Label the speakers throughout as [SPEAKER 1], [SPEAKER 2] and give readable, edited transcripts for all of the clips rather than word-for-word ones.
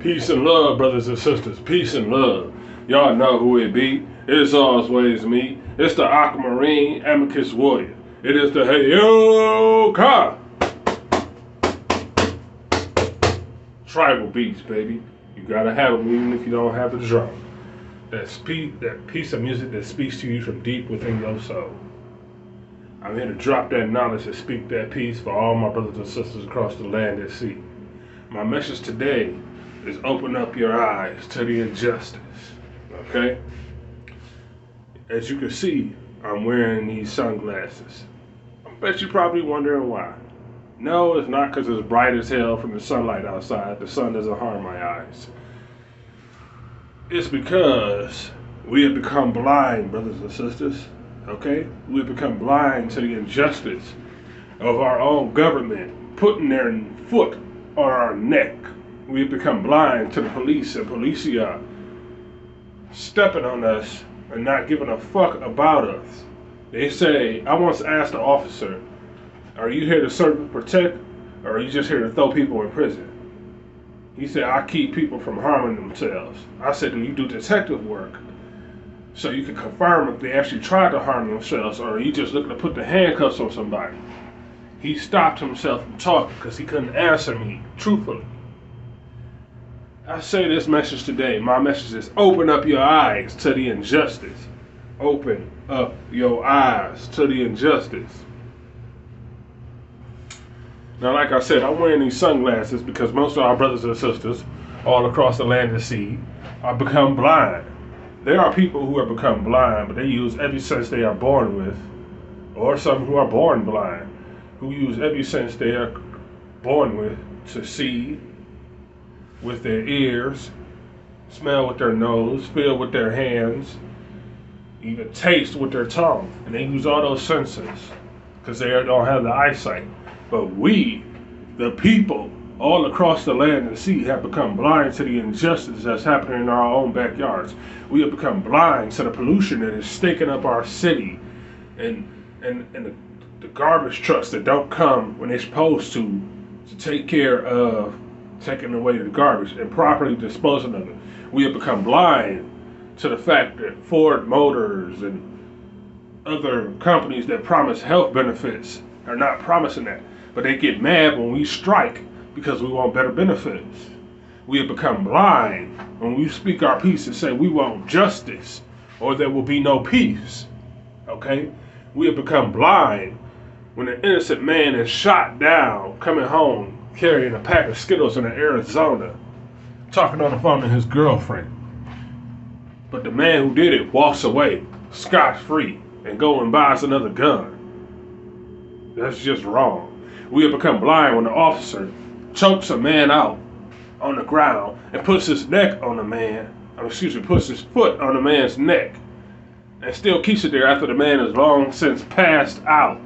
[SPEAKER 1] Peace and love, brothers and sisters. Peace and love. Y'all know who it be. It's always me. It's the Aquamarine Amicus Warrior. It is the Heyoka tribal beats, baby. You gotta have them even if you don't have the drum. That piece of music that speaks to you from deep within your soul. I'm here to drop that knowledge and speak that peace for all my brothers and sisters across the land and sea. My message today is open up your eyes to the injustice, okay? As you can see, I'm wearing these sunglasses. I bet you're probably wondering why. No, it's not because it's bright as hell from the sunlight outside. The sun doesn't harm my eyes. It's because we have become blind, brothers and sisters, okay? We have become blind to the injustice of our own government putting their foot on our neck. We have become blind to the police and policia stepping on us and not giving a fuck about us. They say, I once asked the officer, are you here to serve and protect, or are you just here to throw people in prison? He said, I keep people from harming themselves. I said, do you do detective work so you can confirm if they actually tried to harm themselves, or are you just looking to put the handcuffs on somebody? He stopped himself from talking because he couldn't answer me truthfully. I say this message today. My message is open up your eyes to the injustice. Open up your eyes to the injustice. Now, like I said, I'm wearing these sunglasses because most of our brothers and sisters all across the land and sea are become blind. There are people who have become blind, but they use every sense they are born with, or some who are born blind, who use every sense they are born with to see with their ears, smell with their nose, feel with their hands, even taste with their tongue. And they use all those senses because they don't have the eyesight. But we, the people, all across the land and sea have become blind to the injustice that's happening in our own backyards. We have become blind to the pollution that is stinking up our city and the garbage trucks that don't come when they're supposed to take care of taking away the garbage and properly disposing of it. We have become blind to the fact that Ford Motors and other companies that promise health benefits are not promising that. But they get mad when we strike because we want better benefits. We have become blind when we speak our peace and say we want justice or there will be no peace. Okay? We have become blind when an innocent man is shot down coming home carrying a pack of Skittles in Arizona, talking on the phone to his girlfriend. But the man who did it walks away scot-free and goes and buys another gun. That's just wrong. We have become blind when the officer chokes a man out on the ground and puts his neck on the man, puts his foot on the man's neck and still keeps it there after the man is long since passed out.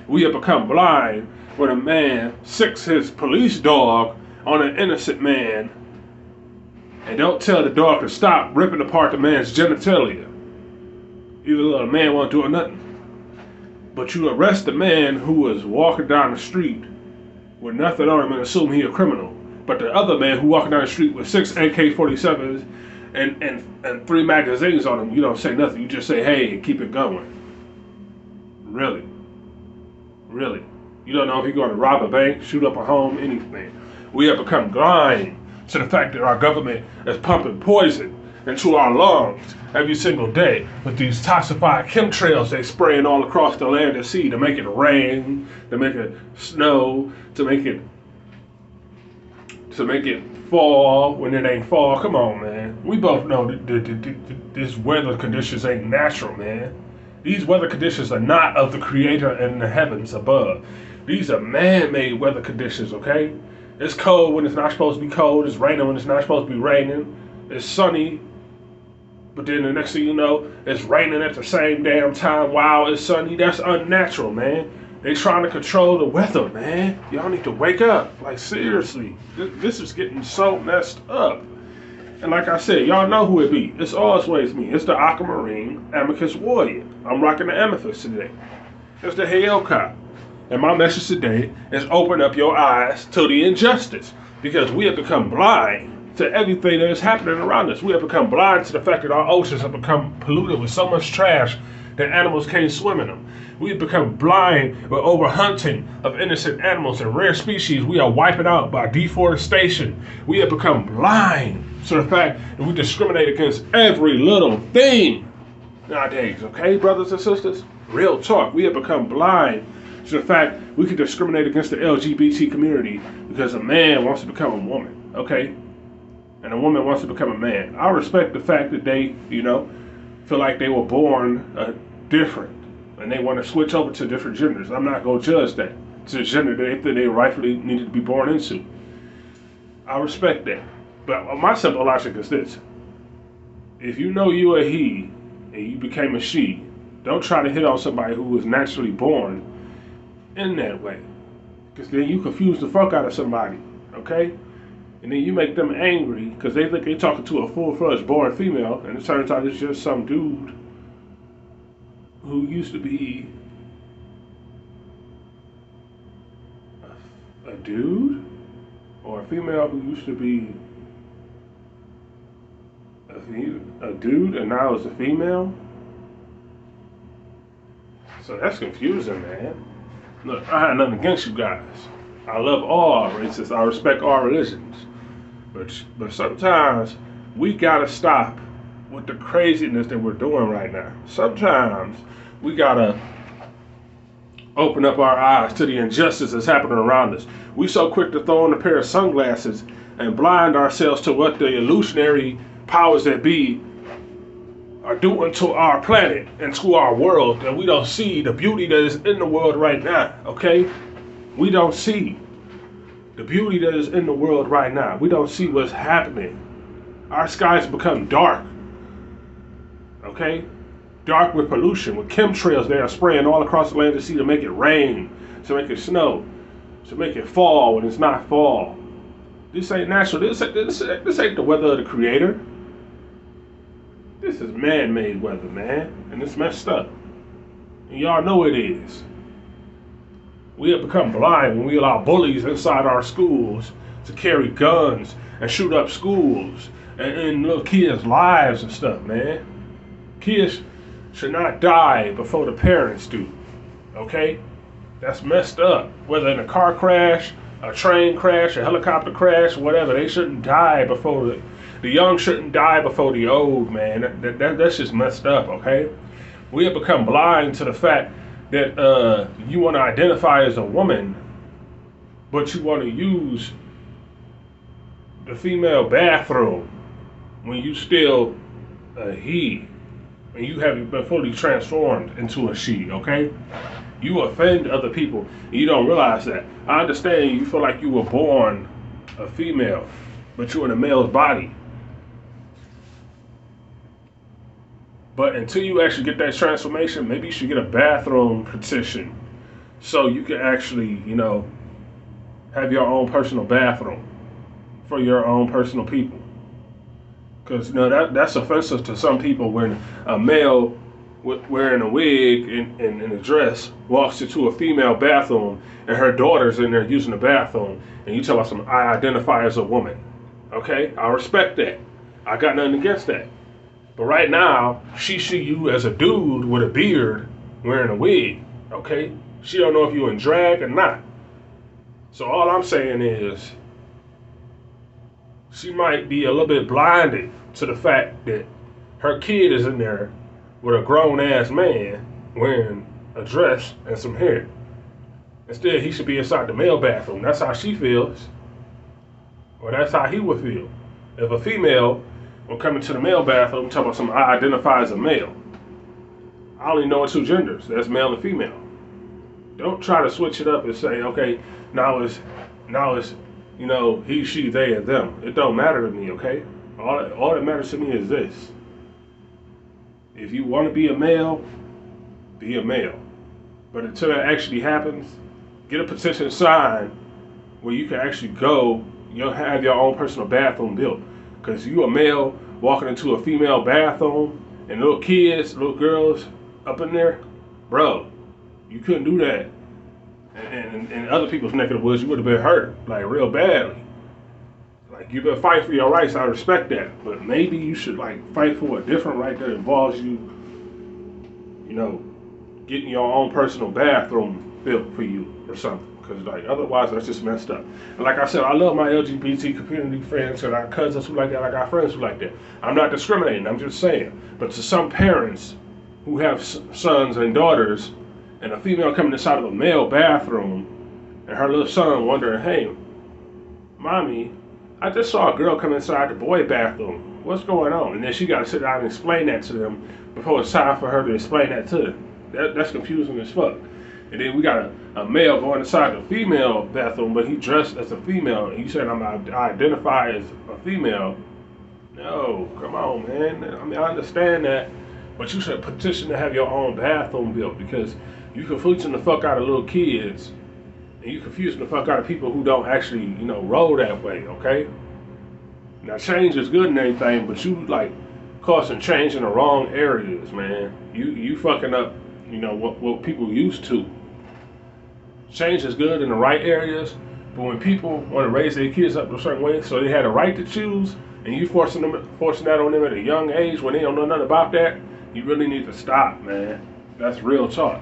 [SPEAKER 1] We have become blind when a man sicks his police dog on an innocent man and don't tell the dog to stop ripping apart the man's genitalia. Even though the man won't do nothing. But you arrest the man who was walking down the street with nothing on him and assume he a criminal. But the other man who walking down the street with 6 AK-47s and 3 magazines on him, you don't say nothing. You just say, hey, and keep it going. Really? Really? You don't know if he's going to rob a bank, shoot up a home, anything. We have become blind to the fact that our government is pumping poison into our lungs every single day with these toxified chemtrails they spraying all across the land and sea to make it rain, to make it snow, to make it fall when it ain't fall. Come on, man. We both know that these weather conditions ain't natural, man. These weather conditions are not of the Creator in the heavens above. These are man-made weather conditions, okay? It's cold when it's not supposed to be cold. It's raining when it's not supposed to be raining. It's sunny, but then the next thing you know, it's raining at the same damn time while it's sunny. That's unnatural, man. They trying to control the weather, man. Y'all need to wake up. Like, seriously. This is getting so messed up. And like I said, y'all know who it be. It's always me. It's the Aquamarine Amicus Warrior. I'm rocking the amethyst today. It's the Heyoka. And my message today is open up your eyes to the injustice. Because we have become blind to everything that is happening around us. We have become blind to the fact that our oceans have become polluted with so much trash that animals can't swim in them. We have become blind with overhunting of innocent animals and rare species we are wiping out by deforestation. We have become blind to the fact that we discriminate against every little thing nowadays, okay, brothers and sisters? Real talk. We have become blind to the fact we can discriminate against the LGBT community because a man wants to become a woman, okay? And a woman wants to become a man. I respect the fact that they, feel like they were born different and they want to switch over to different genders. I'm not going to judge that. It's a gender that they rightfully needed to be born into. I respect that. But my simple logic is this. If you know you a he and you became a she, don't try to hit on somebody who was naturally born in that way. Because then you confuse the fuck out of somebody, okay? And then you make them angry because they think they're talking to a full-fledged born female, and it turns out it's just some dude who used to be a dude, or a female who used to be a dude and now is a female. So that's confusing, man. Look, I had nothing against you guys. I love all races. I respect all religions. But sometimes we gotta stop with the craziness that we're doing right now. Sometimes we gotta open up our eyes to the injustice that's happening around us. We so quick to throw on a pair of sunglasses and blind ourselves to what the illusionary powers that be are doing to our planet and to our world, that we don't see the beauty that is in the world right now, okay? We don't see the beauty that is in the world right now. We don't see what's happening. Our skies become dark, okay? Dark with pollution, with chemtrails they are spraying all across the land to sea to make it rain, to make it snow, to make it fall when it's not fall. This ain't natural. This ain't the weather of the Creator. This is man-made weather, man, and it's messed up. And y'all know it is. We have become blind when we allow bullies inside our schools to carry guns and shoot up schools and end little kids' lives and stuff, man. Kids should not die before the parents do, okay? That's messed up. Whether in a car crash, a train crash, a helicopter crash, whatever, they shouldn't die before the young shouldn't die before the old, man. That's just messed up, okay? We have become blind to the fact that you want to identify as a woman, but you want to use the female bathroom when you still a he, and you haven't been fully transformed into a she, okay? You offend other people, and you don't realize that. I understand you feel like you were born a female, but you're in a male's body. But until you actually get that transformation, maybe you should get a bathroom petition so you can actually, have your own personal bathroom for your own personal people. Because, that's offensive to some people when a male wearing a wig and a dress walks into a female bathroom and her daughter's in there using the bathroom, and you tell us, I identify as a woman. Okay? I respect that. I got nothing against that. But right now, she see you as a dude with a beard wearing a wig, okay? She don't know if you in drag or not. So all I'm saying is, she might be a little bit blinded to the fact that her kid is in there with a grown-ass man wearing a dress and some hair. Instead, he should be inside the male bathroom. That's how she feels. Or that's how he would feel. If a female will come into the male bathroom talking about something, I identify as a male. I only know two genders. That's male and female. Don't try to switch it up and say, okay, now it's he, she, they, and them. It don't matter to me, okay? All that matters to me is this. If you want to be a male, be a male. But until that actually happens, get a petition signed where you can actually go, have your own personal bathroom built. Because you a male walking into a female bathroom and little kids, little girls up in there, bro, you couldn't do that. And in other people's neck of the woods, you would have been hurt, like real badly. Like, you've been fighting for your rights, I respect that. But maybe you should like fight for a different right that involves you, you know, getting your own personal bathroom built for you or something. Because like otherwise that's just messed up. And like I said, I love my LGBT community friends and our cousins who like that. I got friends who like that. I'm not discriminating, I'm just saying. But to some parents who have sons and daughters, and a female coming inside of a male bathroom, and her little son wondering, hey, mommy, I just saw a girl come inside the boy bathroom. What's going on? And then she got to sit down and explain that to them before it's time for her to explain that to them. That's confusing as fuck. And then we got a male going inside the female bathroom, but he dressed as a female, and you said I identify as a female. No, come on, man. I mean, I understand that, but you should petition to have your own bathroom built, because you confusing the fuck out of little kids, and you confusing the fuck out of people who don't actually, you know, roll that way, okay? Now, change is good and everything, but you, like, causing change in the wrong areas, man. You fucking up, you know, what people used to. Change is good in the right areas, but when people want to raise their kids up a certain way so they had a right to choose, and you forcing that on them at a young age when they don't know nothing about that, you really need to stop, man. That's real talk.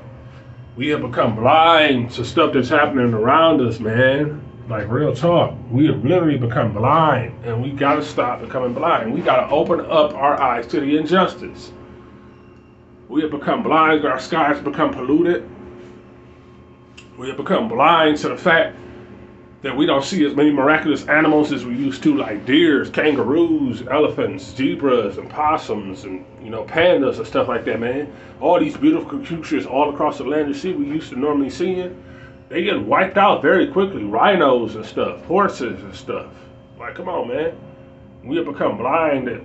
[SPEAKER 1] We have become blind to stuff that's happening around us, man. Like, real talk. We have literally become blind, and we gotta stop becoming blind. We gotta open up our eyes to the injustice. We have become blind, our skies have become polluted. We have become blind to the fact that we don't see as many miraculous animals as we used to, like deers, kangaroos, elephants, zebras, and possums, and, you know, pandas and stuff like that, man. All these beautiful creatures all across the land and sea we used to normally see, they get wiped out very quickly. Rhinos and stuff, horses and stuff. Like, come on, man. We have become blind that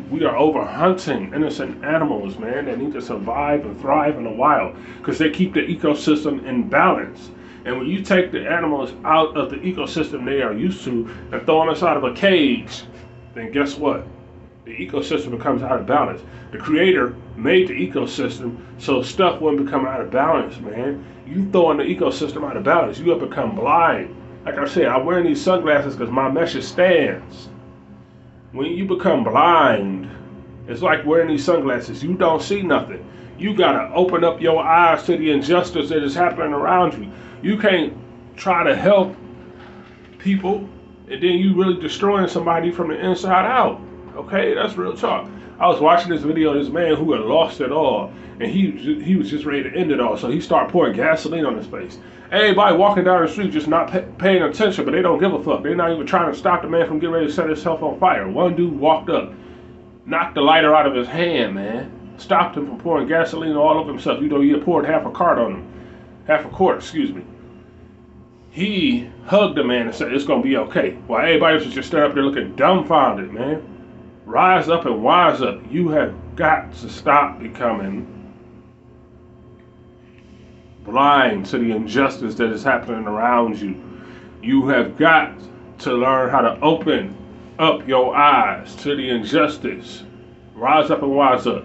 [SPEAKER 1] we are over hunting innocent animals, man, that need to survive and thrive in the wild, because they keep the ecosystem in balance. And when you take the animals out of the ecosystem they are used to and throw them inside of a cage, then guess what? The ecosystem becomes out of balance. The creator made the ecosystem so stuff wouldn't become out of balance, man. You throwing the ecosystem out of balance, you have become blind. Like I said, I'm wearing these sunglasses because my message stands. When you become blind, it's like wearing these sunglasses. You don't see nothing. You gotta open up your eyes to the injustice that is happening around you. You can't try to help people and then you really destroying somebody from the inside out. Okay, that's real talk. I was watching this video of this man who had lost it all, and he was just ready to end it all. So he started pouring gasoline on his face. Everybody walking down the street just not paying attention, but they don't give a fuck. They're not even trying to stop the man from getting ready to set himself on fire. One dude walked up, knocked the lighter out of his hand, man. Stopped him from pouring gasoline all over himself. You know, he had poured half a quart, excuse me. He hugged the man and said, it's gonna be okay. While everybody was just standing up there looking dumbfounded, man. Rise up and wise up. You have got to stop becoming blind to the injustice that is happening around you. You have got to learn how to open up your eyes to the injustice. Rise up and wise up.